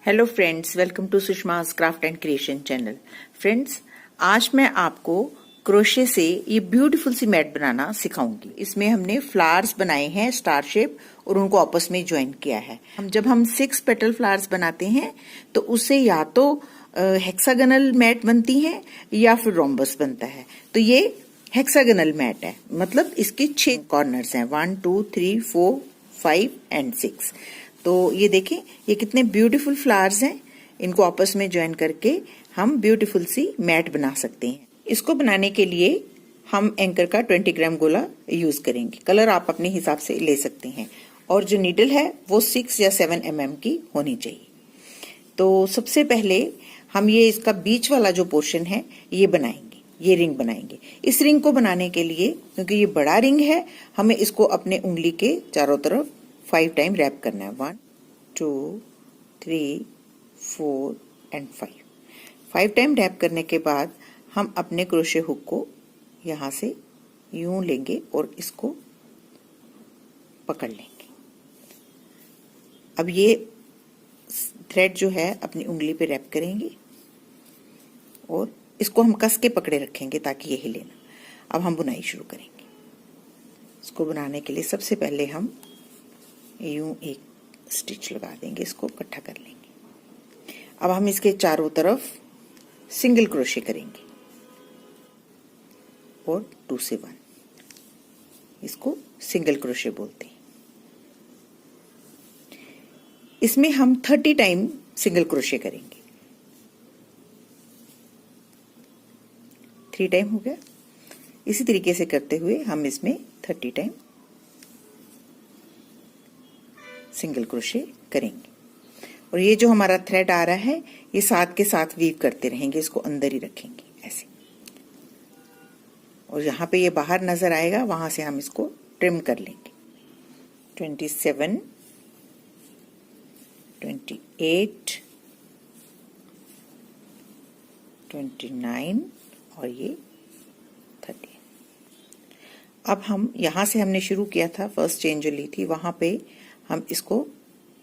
Hello friends, welcome to Sushma's craft and creation channel. Friends, आज मैं आपको क्रोशे से ये ब्यूटीफुल सी मैट बनाना सिखाऊंगी। इसमें हमने फ्लावर्स बनाए हैं स्टार शेप और उनको आपस में ज्वाइन किया है। जब हम 6 पेटल फ्लावर्स बनाते हैं तो उससे या तो हेक्सागोनल मैट बनती है या फिर रोम्बस बनता है। तो ये हेक्सागोनल मैट है, मतलब इसके 6 कॉर्नर्स हैं, 1 2 3 4 5 एंड 6। तो ये देखें, ये कितने ब्यूटीफुल फ्लावर्स हैं। इनको आपस में ज्वाइन करके हम ब्यूटीफुल सी मैट बना सकते हैं। इसको बनाने के लिए हम एंकर का 20 ग्राम गोला यूज करेंगे। कलर आप अपने हिसाब से ले सकते हैं और जो नीडल है वो 6 या 7 mm की होनी चाहिए। तो सबसे पहले हम ये इसका बीच वाला जो पोर्शन है ये बनाएंगे, ये रिंग बनाएंगे। इस रिंग को बनाने के लिए, क्योंकि ये बड़ा रिंग है, हमें इसको अपने उंगली के चारों तरफ 5 टाइम रैप करना है। 1 2 3 4 एंड 5 टाइम रैप करने के बाद हम अपने क्रोशे हुक को यहाँ से यूं लेंगे और इसको पकड़ लेंगे। अब ये थ्रेड जो है अपनी उंगली पे रैप करेंगे और इसको हम कस के पकड़े रखेंगे ताकि ये हिले ना। अब हम बुनाई शुरू करेंगे। इसको बनाने के लिए सबसे पहले हम यूं एक स्टिच लगा देंगे, इसको इकट्ठा कर लेंगे। अब हम इसके चारों तरफ सिंगल क्रोशे करेंगे और 2 से 1, इसको सिंगल क्रोशे बोलते हैं। इसमें हम 30 टाइम सिंगल क्रोशे करेंगे। 3 टाइम हो गया। इसी तरीके से करते हुए हम इसमें 30 टाइम सिंगल क्रोशे करेंगे। और ये जो हमारा थ्रेड आ रहा है ये साथ के साथ वीव करते रहेंगे, इसको अंदर ही रखेंगे ऐसे। और जहां पे ये बाहर नजर आएगा वहां से हम इसको ट्रिम कर लेंगे। 27 28 29 और ये 30। अब हम यहां से हमने शुरू किया था, फर्स्ट चेन जो ली थी वहां पे हम इसको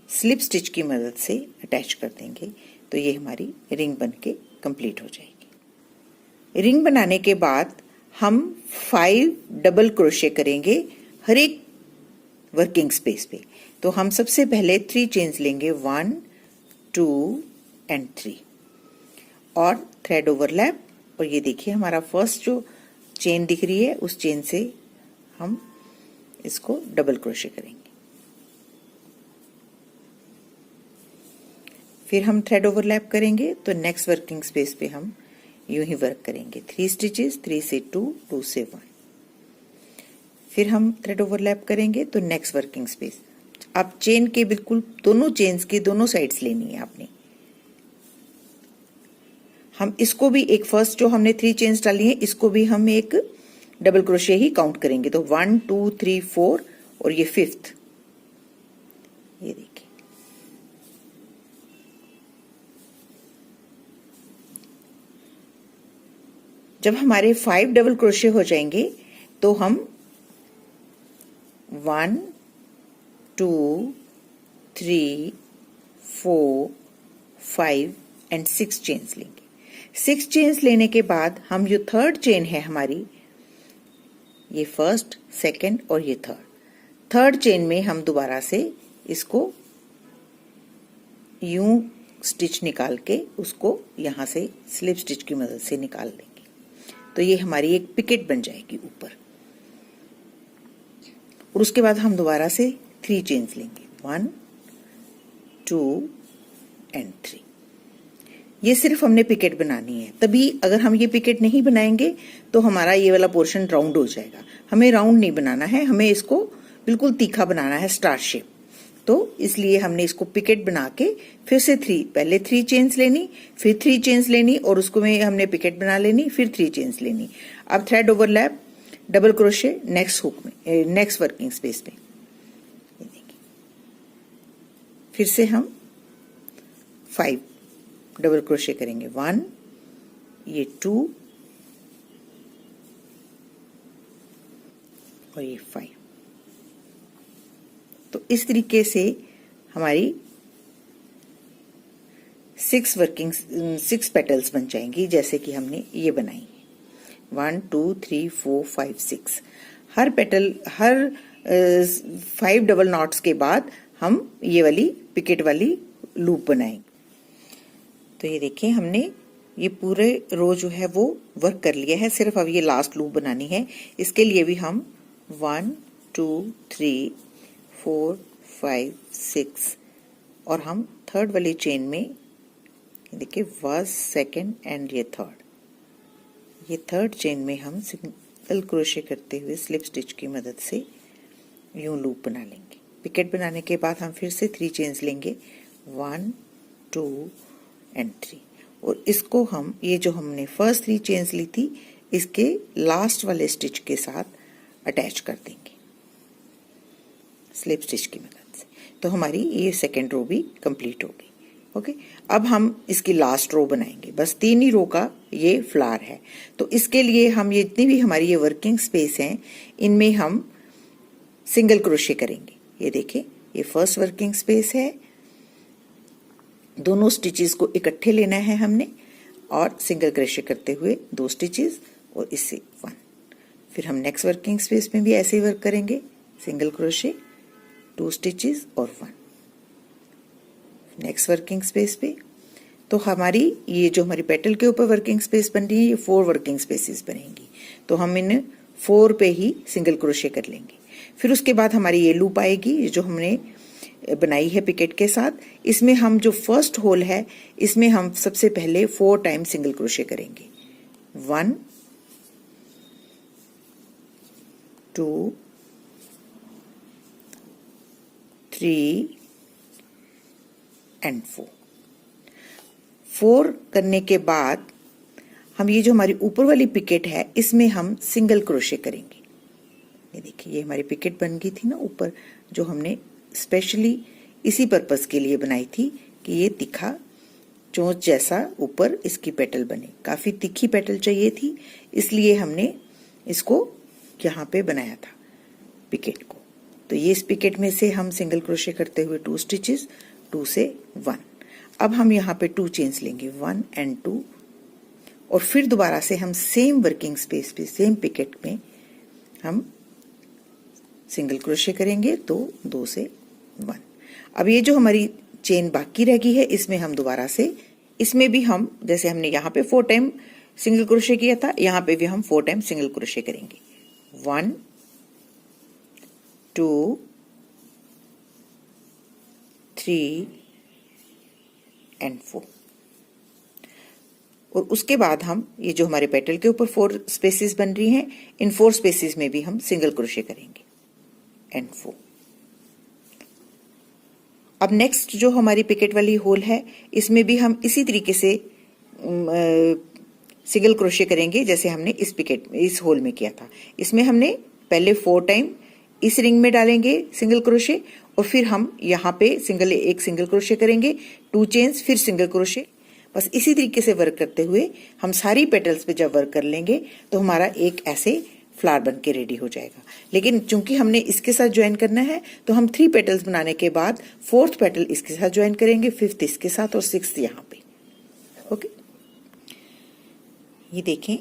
स्लिप स्टिच की मदद से अटैच कर देंगे। तो ये हमारी रिंग बनके कंप्लीट हो जाएगी। रिंग बनाने के बाद हम 5 डबल क्रोशे करेंगे हर एक वर्किंग स्पेस पे। तो हम सबसे पहले 3 चेन्स लेंगे, 1 2 एंड 3 और थ्रेड ओवरलैप। और ये देखिए हमारा फर्स्ट जो चेन दिख रही है उस चेन से हम इसको डबल क्रोशे करेंगे। फिर हम थ्रेड ओवरलैप करेंगे तो नेक्स्ट वर्किंग स्पेस पे हम यूं ही वर्क करेंगे। 3 स्टिचेस, 3 से 2, 2 से 1। फिर हम थ्रेड ओवरलैप करेंगे तो नेक्स्ट वर्किंग स्पेस। अब चेन के बिल्कुल दोनों चेन्स की दोनों साइड्स लेनी है आपने। हम इसको भी एक फर्स्ट जो हमने 3 चेन्स डाली है इसको भी हम एक डबल क्रोशे ही काउंट करेंगे। तो 1 2 3 4 और ये 5th, ये देखिए। जब हमारे 5 डबल क्रोशे हो जाएंगे तो हम 1 2 3 4 5 एंड 6 चेन्स लेंगे। 6 चेन्स लेने के बाद हम जो थर्ड चेन है हमारी, ये फर्स्ट, सेकंड और ये थर्ड चेन में हम दोबारा से इसको यूं स्टिच निकाल के उसको यहां से स्लिप स्टिच की मदद से निकाल देंगे। तो ये हमारी एक पिकेट बन जाएगी ऊपर। और उसके बाद हम दोबारा से 3 चेन्स लेंगे, 1 2 एंड 3। ये सिर्फ हमने पिकेट बनानी है। तभी अगर हम ये पिकेट नहीं बनाएंगे तो हमारा ये वाला पोर्शन राउंड हो जाएगा। हमें राउंड नहीं बनाना है, हमें इसको बिल्कुल तीखा बनाना है, स्टार शेप। तो इसलिए हमने इसको पिकेट बना के फिर से पहले 3 चेन्स लेनी, फिर 3 चेन्स लेनी और उसको में हमने पिकेट बना लेनी, फिर 3 चेन्स लेनी। अब thread overlap, double crochet next hook में, नेक्स्ट वर्किंग स्पेस में। फिर से हम 5 डबल क्रोशे करेंगे, 1, ये 2 और ये 5। तो इस तरीके से हमारी सिक्स पेटल्स बन जाएंगी, जैसे कि हमने ये बनाई है 1 2 3 4 5 6। हर पेटल, हर 5 डबल नॉट्स के बाद हम ये वाली पिकेट वाली लूप बनाएंगे। तो ये देखिए हमने ये पूरे रो जो है वो वर्क कर लिया है, सिर्फ अब ये लास्ट लूप बनानी है। इसके लिए भी हम 1 2 3 4 5 6 और हम थर्ड वाली चेन में देखिए फर्स्ट, सेकंड एंड ये थर्ड, ये थर्ड चेन में हम सिंगल क्रोशे करते हुए स्लिप स्टिच की मदद से यूं लूप बना लेंगे। पिकेट बनाने के बाद हम फिर से 3 चेन्स लेंगे 1 2 एंड 3 और इसको हम ये जो हमने फर्स्ट 3 चेन्स ली थी इसके लास्ट वाले स्टिच के साथ अटैच कर देंगे स्लिप स्टिच की मदद से। तो हमारी ये सेकेंड रो भी कंप्लीट हो गई। ओके, अब हम इसकी लास्ट रो बनाएंगे। बस 3 ही रो का ये फ्लावर है, तो इसके लिए हम ये जितनी भी हमारी ये वर्किंग स्पेस है इनमें हम सिंगल क्रोशे करेंगे। ये देखिए ये फर्स्ट वर्किंग स्पेस है, दोनों स्टिचेस को इकट्ठे लेना है हमने और सिंगल क्रोशे करते हुए 2 स्टिचेस और इससे 1। फिर हम नेक्स्ट वर्किंग स्पेस में भी ऐसे ही वर्क करेंगे, सिंगल क्रोशे 2 स्टिचेस और 1। नेक्स्ट वर्किंग स्पेस पे तो हमारी ये जो हमारी पेटल के ऊपर वर्किंग स्पेस बन रही है ये 4 वर्किंग स्पेसेस बनेंगी, तो हम इन 4 पे ही सिंगल क्रोशे कर लेंगे। फिर उसके बाद हमारी ये लूप आएगी, ये जो हमने बनाई है पिकेट के साथ, इसमें हम जो फर्स्ट होल है इसमें हम सबसे पहले 4 टाइम सिंगल क्रोशे करेंगे 1 2 3 एंड 4 करने के बाद हम ये जो हमारी ऊपर वाली पिकेट है इसमें हम सिंगल क्रोशे करेंगे। ये देखिए ये हमारी पिकेट बन गई थी ना ऊपर, जो हमने स्पेशली इसी पर्पस के लिए बनाई थी कि ये तिखा चोंच जैसा ऊपर इसकी पेटल बने। काफी तिखी पेटल चाहिए थी, इसलिए हमने इसको यहाँ पे बनाया था पिकेट को। तो ये इस पिकेट में से हम सिंगल क्रोशे करते हुए 2 स्टिचेस, 2 से 1। अब हम यहाँ पे 2 चेन्स लेंगे 1 एंड 2 और फिर दोबारा से हम सेम वर्किंग स्पेस पे सेम पिकेट में हम सिंगल क्रोशे करेंगे, तो 2 से 1। अब ये जो हमारी चेन बाकी रह गई है इसमें हम दोबारा से, इसमें भी हम जैसे हमने यहाँ पे 4 टाइम सिंगल क्रोशे किया था, यहाँ पे भी हम 4 टाइम सिंगल क्रोशे करेंगे 1 2 3 एंड 4 और उसके बाद हम ये जो हमारे पेटल के ऊपर 4 स्पेसेस बन रही हैं इन 4 स्पेसेस में भी हम सिंगल क्रोशे करेंगे एंड 4। अब नेक्स्ट जो हमारी पिकेट वाली होल है इसमें भी हम इसी तरीके से सिंगल क्रोशे करेंगे जैसे हमने इस होल में किया था। इसमें हमने पहले 4 टाइम इस रिंग में डालेंगे सिंगल क्रोशे और फिर हम यहाँ पे एक सिंगल क्रोशे करेंगे, 2 चेन्स, फिर सिंगल क्रोशे। बस इसी तरीके से वर्क करते हुए हम सारी पेटल्स पे जब वर्क कर लेंगे तो हमारा एक ऐसे फ्लावर बन के रेडी हो जाएगा। लेकिन चूंकि हमने इसके साथ ज्वाइन करना है तो हम 3 पेटल्स बनाने के बाद 4th पेटल इसके साथ ज्वाइन करेंगे, 5th इसके साथ और 6th यहाँ पे। ओके, ये देखें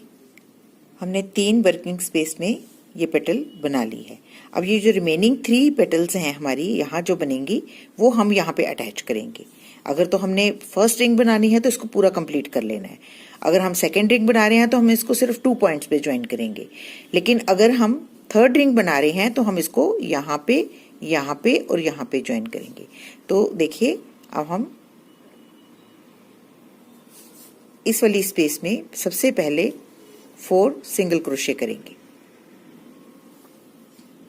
हमने 3 वर्किंग स्पेस में ये पेटल बना ली है। अब ये जो रिमेनिंग 3 पेटल्स हैं हमारी यहाँ जो बनेंगी वो हम यहाँ पे अटैच करेंगे। अगर तो हमने फर्स्ट रिंग बनानी है तो इसको पूरा कंप्लीट कर लेना है, अगर हम सेकेंड रिंग बना रहे हैं तो हम इसको सिर्फ 2 पॉइंट्स पे ज्वाइन करेंगे। लेकिन अगर हम थर्ड रिंग बना रहे हैं तो हम इसको यहाँ पे और यहाँ पे ज्वाइन करेंगे। तो देखिए अब हम इस वाली स्पेस में सबसे पहले 4 सिंगल क्रोशे करेंगे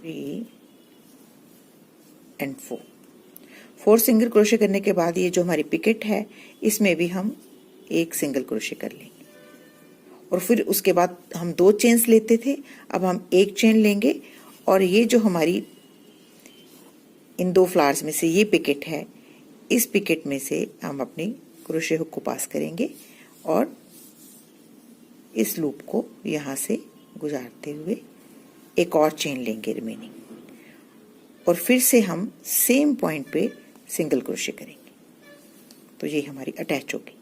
3 एंड 4 सिंगल क्रोशे करने के बाद ये जो हमारी पिकेट है इसमें भी हम एक सिंगल क्रोशे कर लेंगे और फिर उसके बाद हम 2 चेन्स लेते थे, अब हम 1 चेन लेंगे और ये जो हमारी इन 2 फ्लावर्स में से ये पिकेट है, इस पिकेट में से हम अपनी क्रोशे हुक को पास करेंगे और इस लूप को यहाँ से गुजारते हुए एक और चेन लेंगे रिमेनिंग और फिर से हम सेम पॉइंट पे सिंगल क्रोशे करेंगे। तो ये हमारी अटैच होगी।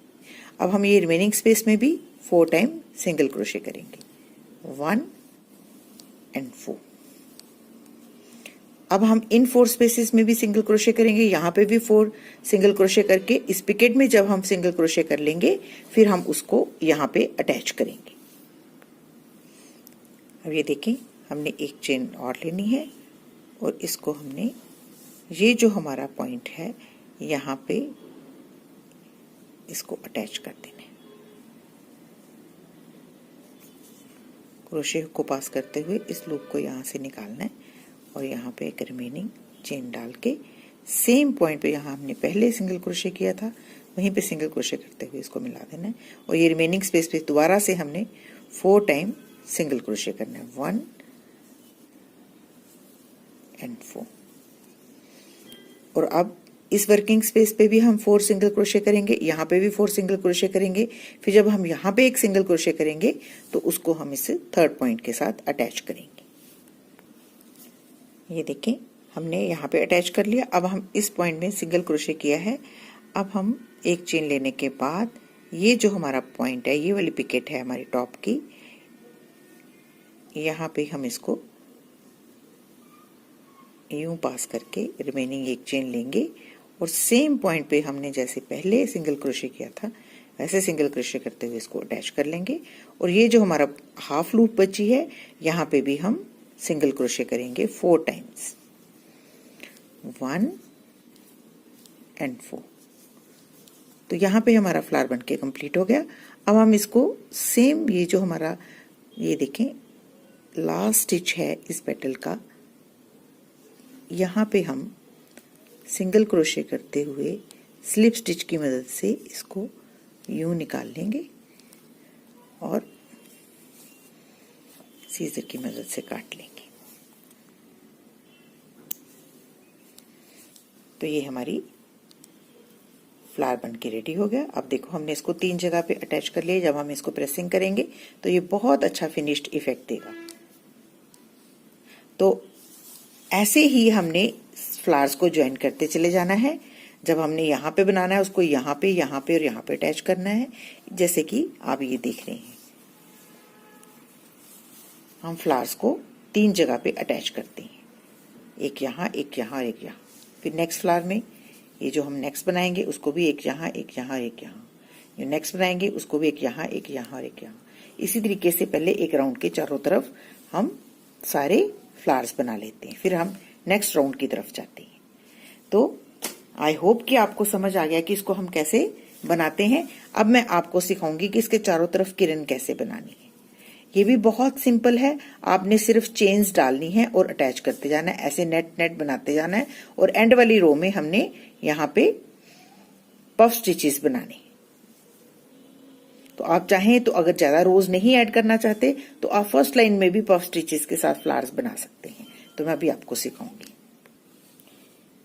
अब हम ये रिमेनिंग स्पेस में भी 4 टाइम सिंगल क्रोशे करेंगे, 1 and 4। अब हम इन 4 स्पेसेस में भी सिंगल क्रोशे करेंगे, यहाँ पे भी 4 सिंगल क्रोशे करके इस पिकेट में जब हम सिंगल क्रोशे कर लेंगे फिर हम उसको यहाँ पे अटैच करेंगे। अब ये देखें, हमने एक चेन और लेनी है और इसको हमने ये जो हमारा पॉइंट है यहाँ पे इसको अटैच कर देना है। क्रोशे को पास करते हुए इस लूप को यहाँ से निकालना है और यहाँ पे एक रिमेनिंग चेन डाल के सेम पॉइंट पे यहाँ हमने पहले सिंगल क्रोशे किया था वहीं पे सिंगल क्रोशे करते हुए इसको मिला देना है और ये रिमेनिंग स्पेस पे दोबारा से हमने 4 टाइम सिंगल क्रोशे करना है, 1 and 4। और अब इस वर्किंग स्पेस पे भी हम 4 सिंगल क्रोशे करेंगे, यहाँ पे भी 4 सिंगल क्रोशे करेंगे। फिर जब हम यहाँ पे एक सिंगल क्रोशे करेंगे तो उसको हम इस थर्ड पॉइंट के साथ अटैच करेंगे। ये देखें, हमने यहाँ पे अटैच कर लिया। अब हम इस पॉइंट में सिंगल क्रोशे किया है। अब हम एक चेन लेने के बाद ये जो हमारा पॉइंट है, ये वाली पिकेट है हमारी टॉप की, यहाँ पे हम इसको यूं पास करके रिमेनिंग एक चेन लेंगे और सेम पॉइंट पे हमने जैसे पहले सिंगल क्रोशे किया था वैसे सिंगल क्रोशे करते हुए इसको अटैच कर लेंगे। और ये जो हमारा हाफ लूप बची है यहाँ पे भी हम सिंगल क्रोशे करेंगे 4 टाइम्स, 1 and 4। तो यहाँ पे हमारा फ्लावर बनके कंप्लीट हो गया। अब हम इसको सेम ये जो हमारा, ये देखें लास्ट स्टिच है इस पेटल का, यहाँ पे हम सिंगल क्रोशे करते हुए स्लिप स्टिच की मदद से इसको यूं निकाल लेंगे और सीजर की मदद से काट लेंगे। तो ये हमारी फ्लावर बन के रेडी हो गया। अब देखो, हमने इसको 3 जगह पे अटैच कर लिया। जब हम इसको प्रेसिंग करेंगे तो ये बहुत अच्छा फिनिश्ड इफेक्ट देगा। तो ऐसे ही हमने फ्लावर्स को ज्वाइन करते चले जाना है। जब हमने यहाँ पे बनाना है उसको यहाँ पे और यहाँ पे अटैच करना है, जैसे कि आप ये देख रहे हैं। हम फ्लावर्स को 3 जगह पे अटैच करते हैं, एक यहाँ, एक यहाँ और एक यहाँ। फिर नेक्स्ट फ्लावर में ये जो हम नेक्स्ट बनाएंगे उसको भी एक यहाँ, एक यहाँ और एक यहाँ। ये नेक्स्ट बनाएंगे उसको भी एक यहाँ, एक यहाँ और एक यहाँ। इसी तरीके से पहले एक राउंड के चारों तरफ हम सारे फ्लावर्स बना लेते हैं, फिर हम नेक्स्ट राउंड की तरफ जाते हैं। तो आई होप कि आपको समझ आ गया कि इसको हम कैसे बनाते हैं। अब मैं आपको सिखाऊंगी कि इसके चारों तरफ किरण कैसे बनानी है। ये भी बहुत सिंपल है, आपने सिर्फ चेन्स डालनी है और अटैच करते जाना है, ऐसे नेट बनाते जाना है। और एंड वाली रो में हमने यहाँ पे पफ स्टिचेस बनाने। तो आप चाहें तो अगर ज्यादा रोज नहीं ऐड करना चाहते तो आप फर्स्ट लाइन में भी पफ स्टिचेस के साथ फ्लावर्स बना सकते हैं। तो मैं अभी आपको सिखाऊंगी।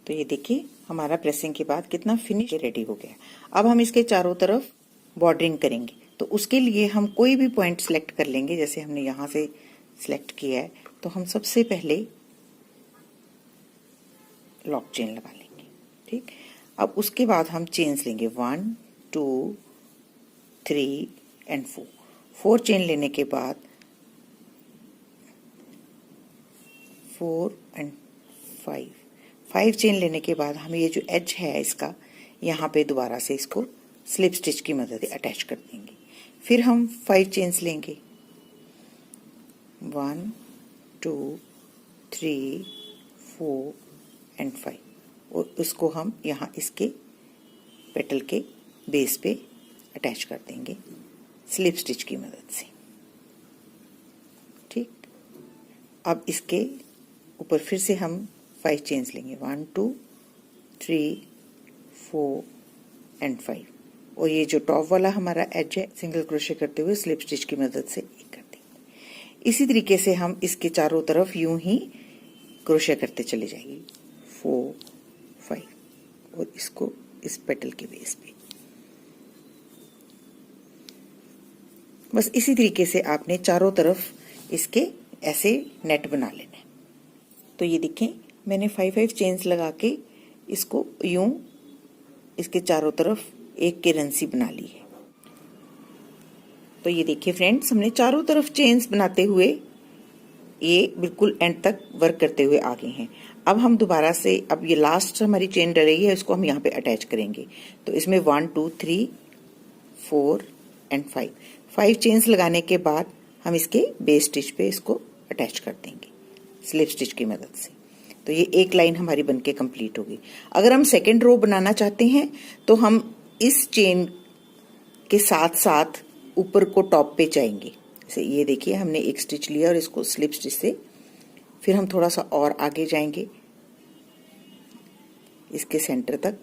तो ये देखिए, हमारा प्रेसिंग के बाद कितना फिनिश रेडी हो गया। अब हम इसके चारों तरफ बॉर्डरिंग करेंगे। तो उसके लिए हम कोई भी पॉइंट सिलेक्ट कर लेंगे। जैसे हमने यहाँ से सिलेक्ट किया है तो हम सबसे पहले लॉक चेन लगा लेंगे। ठीक, अब उसके बाद हम चेन्स लेंगे 1 2 3 and 4। 4 चेन लेने के बाद 4 and 5 चेन लेने के बाद हम ये जो एज है इसका यहाँ पे दोबारा से इसको स्लिप स्टिच की मदद से अटैच कर देंगे। फिर हम 5 चेन्स लेंगे, 1 2 3 4 and 5, और उसको हम यहाँ इसके पेटल के बेस पे अटैच कर देंगे स्लिप स्टिच की मदद से। ठीक, अब इसके ऊपर फिर से हम 5 चेन्स लेंगे, 1 2 3 4 and 5, और ये जो टॉप वाला हमारा एज है सिंगल क्रोशे करते हुए स्लिप स्टिच की मदद से एक कर देंगे। इसी तरीके से हम इसके चारों तरफ यूं ही क्रोशे करते चले जाएंगे, 4 5, और इसको इस पेटल के बेस पे। बस इसी तरीके से आपने चारों तरफ इसके ऐसे नेट बना लेना है। तो ये देखें, मैंने 5 चेन्स लगा के इसको यूं इसके चारों तरफ एक किरण सी बना ली है। तो ये देखिए फ्रेंड्स, हमने चारों तरफ चेन्स बनाते हुए ये बिल्कुल एंड तक वर्क करते हुए आ गए हैं। अब हम दोबारा से, अब ये लास्ट हमारी चेन डल रही है, इसको हम यहाँ पे अटैच करेंगे। तो इसमें 1 2 3 4 एंड 5 चेन्स लगाने के बाद हम इसके बेस स्टिच पे इसको अटैच कर देंगे स्लिप स्टिच की मदद से। तो ये एक लाइन हमारी बनके कंप्लीट होगी। अगर हम सेकेंड रो बनाना चाहते हैं तो हम इस चेन के साथ साथ ऊपर को टॉप पे जाएंगे। जैसे ये देखिए, हमने एक स्टिच लिया और इसको स्लिप स्टिच से फिर हम थोड़ा सा और आगे जाएंगे इसके सेंटर तक।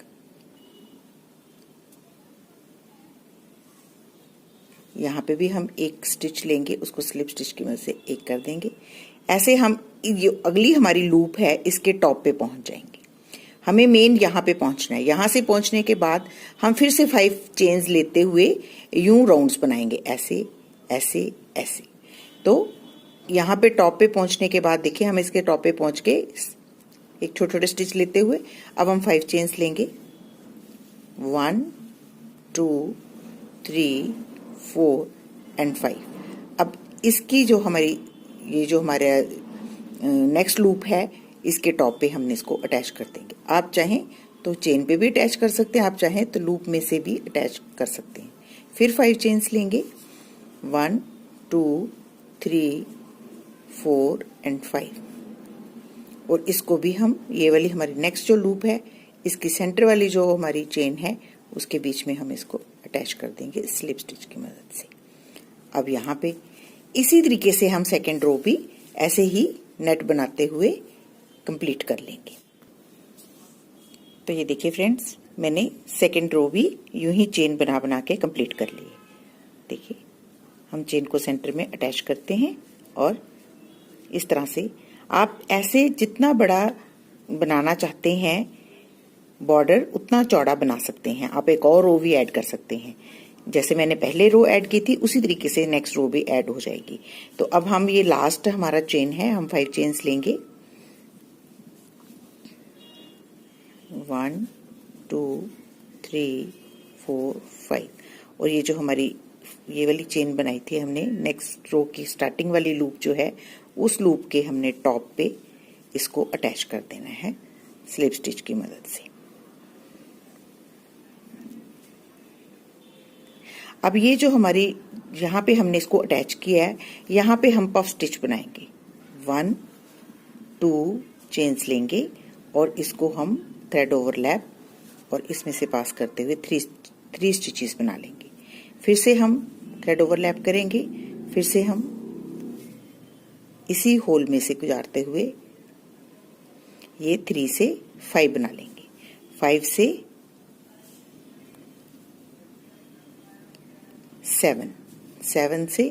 यहाँ पे भी हम एक स्टिच लेंगे, उसको स्लिप स्टिच की मदद से एक कर देंगे। ऐसे हम जो अगली हमारी लूप है इसके टॉप पे पहुंच जाएंगे। हमें मेन यहाँ पे पहुंचना है। यहाँ से पहुंचने के बाद हम फिर से 5 चेन्स लेते हुए यूं राउंड्स बनाएंगे, ऐसे ऐसे ऐसे। तो यहाँ पे टॉप पे पहुंचने के बाद देखिए, हम इसके टॉप पे पहुंच के एक छोटे छोटे स्टिच लेते हुए अब हम 5 चेन्स लेंगे। 1 2 3 4 एंड 5। अब इसकी जो हमारी ये जो हमारे नेक्स्ट लूप है इसके टॉप पे हमने इसको अटैच कर देंगे। आप चाहें तो चेन पे भी अटैच कर सकते हैं, आप चाहें तो लूप में से भी अटैच कर सकते हैं। फिर 5 चेन्स लेंगे, 1 2 3 4 एंड 5। और इसको भी हम, ये वाली हमारी नेक्स्ट जो लूप है इसकी सेंटर वाली जो हमारी चेन है उसके बीच में हम इसको अटैच कर देंगे स्लिप स्टिच की मदद से। अब यहाँ पे इसी तरीके से हम सेकेंड रो भी ऐसे ही नेट बनाते हुए कंप्लीट कर लेंगे। तो ये देखिए फ्रेंड्स, मैंने सेकेंड रो भी यूं ही चेन बना बना के कंप्लीट कर ली है। देखिए, हम चेन को सेंटर में अटैच करते हैं और इस तरह से आप ऐसे जितना बड़ा बनाना चाहते हैं बॉर्डर उतना चौड़ा बना सकते हैं। आप एक और रो भी ऐड कर सकते हैं। जैसे मैंने पहले रो ऐड की थी उसी तरीके से नेक्स्ट रो भी ऐड हो जाएगी। तो अब हम ये लास्ट हमारा चेन है, हम 5 चेन्स लेंगे, 1 2 3 4 5। और ये जो हमारी ये वाली चेन बनाई थी हमने नेक्स्ट रो की स्टार्टिंग वाली लूप जो है उस लूप के हमने टॉप पे इसको अटैच कर देना है स्लिप स्टिच की मदद से। अब ये जो हमारी यहाँ पे हमने इसको अटैच किया है, यहाँ पे हम पफ स्टिच बनाएंगे। 1 2 चेन्स लेंगे और इसको हम थ्रेड ओवरलैप और इसमें से पास करते हुए 3 स्टिचेस बना लेंगे। फिर से हम थ्रेड ओवरलैप करेंगे, फिर से हम इसी होल में से गुजारते हुए ये 3 से 5 बना लेंगे। 5 से 7, 7 से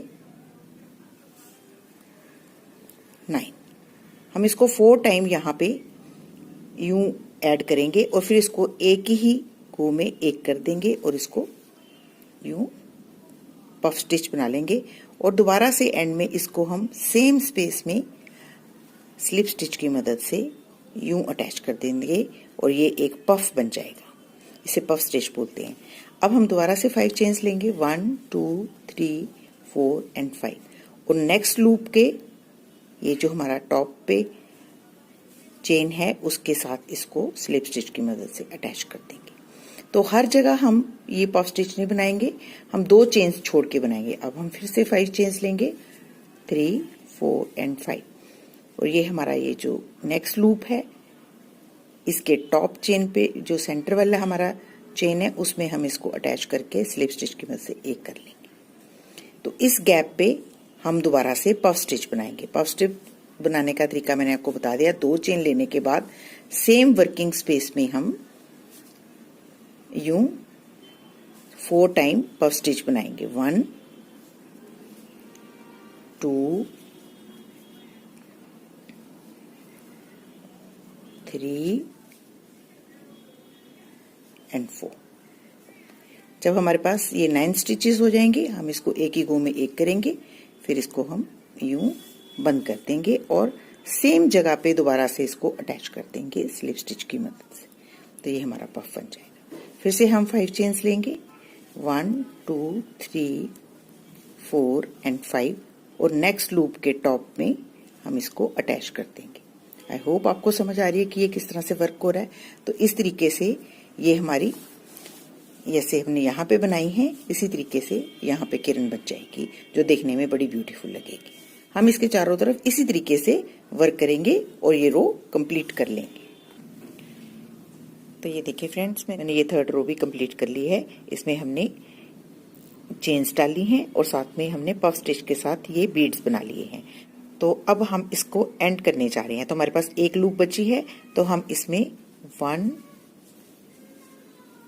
9। हम इसको 4 टाइम यहाँ पे यूं ऐड करेंगे और फिर इसको एक ही गो में एक कर देंगे और इसको यूं पफ स्टिच बना लेंगे। और दोबारा से एंड में इसको हम सेम स्पेस में स्लिप स्टिच की मदद से यूं अटैच कर देंगे और ये एक पफ बन जाएगा। इसे पफ स्टिच बोलते हैं। अब हम दोबारा से 5 चेन्स लेंगे, 1 2 3 4 एंड 5। और नेक्स्ट लूप के ये जो हमारा टॉप पे चेन है उसके साथ इसको स्लिप स्टिच की मदद से अटैच कर देंगे। तो हर जगह हम ये पफ स्टिच नहीं बनाएंगे, हम 2 चेन्स छोड़ के बनाएंगे। अब हम फिर से 5 चेन्स लेंगे, 3 4 एंड 5। और ये हमारा ये जो नेक्स्ट लूप है इसके टॉप चेन पे जो सेंटर वाला हमारा चेन है उसमें हम इसको अटैच करके स्लिप स्टिच की मदद से एक कर लेंगे। तो इस गैप पे हम दोबारा से पफ स्टिच बनाएंगे। पफ स्टिच बनाने का तरीका मैंने आपको बता दिया। 2 चेन लेने के बाद सेम वर्किंग स्पेस में हम यूं 4 टाइम पफ स्टिच बनाएंगे, 1 2 3 एंड 4। जब हमारे पास ये 9 स्टिचेस हो जाएंगे हम इसको एक ही गो में एक करेंगे, फिर इसको हम यूं बंद कर देंगे और सेम जगह पे दोबारा से इसको अटैच कर देंगे स्लिप स्टिच की मदद से। तो ये हमारा पफ बन जाएगा। फिर से हम 5 चेन्स लेंगे, 1 2 3 4 एंड 5 और नेक्स्ट लूप के टॉप में हम इसको अटैच कर देंगे। आई होप आपको समझ आ रही है कि ये किस तरह से वर्क हो रहा है। तो इस तरीके से ये हमारी, जैसे हमने यहाँ पे बनाई है, इसी तरीके से यहाँ पे किरण बच जाएगी जो देखने में बड़ी ब्यूटीफुल लगेगी। हम इसके चारों तरफ इसी तरीके से वर्क करेंगे और ये रो कंप्लीट कर लेंगे। तो ये देखिए फ्रेंड्स, मैंने ये 3rd रो भी कंप्लीट कर ली है। इसमें हमने चेन्स डाली हैं और साथ में हमने पफ स्टिच के साथ ये बीड्स बना लिए हैं। तो अब हम इसको एंड करने जा रहे हैं। तो हमारे पास एक लूप बची है, तो हम इसमें 1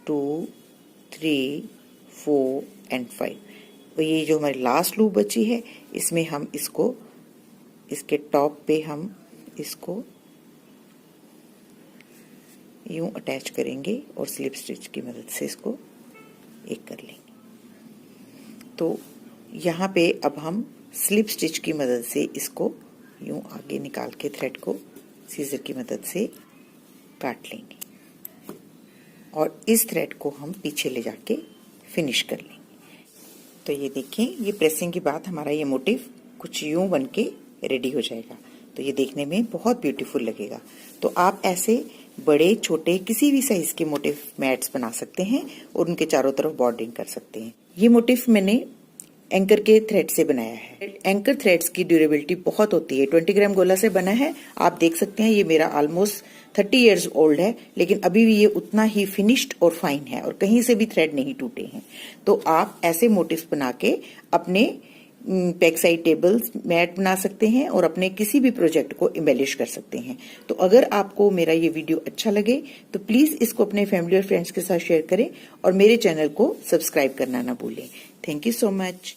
2 3 4 एंड 5, तो ये जो हमारी लास्ट लूप बची है, इसमें हम इसको, इसके टॉप पे हम इसको यूं अटैच करेंगे और स्लिप स्टिच की मदद से इसको एक कर लेंगे। तो यहाँ पे अब हम स्लिप स्टिच की मदद से इसको यूं आगे निकाल के थ्रेड को सीजर की मदद से काट लेंगे और इस थ्रेड को हम पीछे ले जाके फिनिश कर लेंगे। तो ये देखें, ये प्रेसिंग के बाद हमारा ये मोटिव कुछ यूं बन के रेडी हो जाएगा। तो ये देखने में बहुत ब्यूटीफुल लगेगा। तो आप ऐसे बड़े छोटे किसी भी साइज के मोटिव मैट्स बना सकते हैं और उनके चारों तरफ बॉर्डरिंग कर सकते हैं। ये मोटिव मैंने एंकर के थ्रेड से बनाया है। एंकर थ्रेड्स की ड्यूरेबिलिटी बहुत होती है। 20 ग्राम गोला से बना है। आप देख सकते हैं ये मेरा ऑलमोस्ट 30 इयर्स ओल्ड है, लेकिन अभी भी ये उतना ही फिनिश्ड और फाइन है और कहीं से भी थ्रेड नहीं टूटे हैं। तो आप ऐसे मोटिव्स बना के अपने बैक साइड टेबल्स मैट बना सकते हैं और अपने किसी भी प्रोजेक्ट को एम्बेलिश कर सकते हैं। तो अगर आपको मेरा ये वीडियो अच्छा लगे तो प्लीज इसको अपने फैमिली और फ्रेंड्स के साथ शेयर करें और मेरे चैनल को सब्सक्राइब करना ना भूलें। Thank you so much.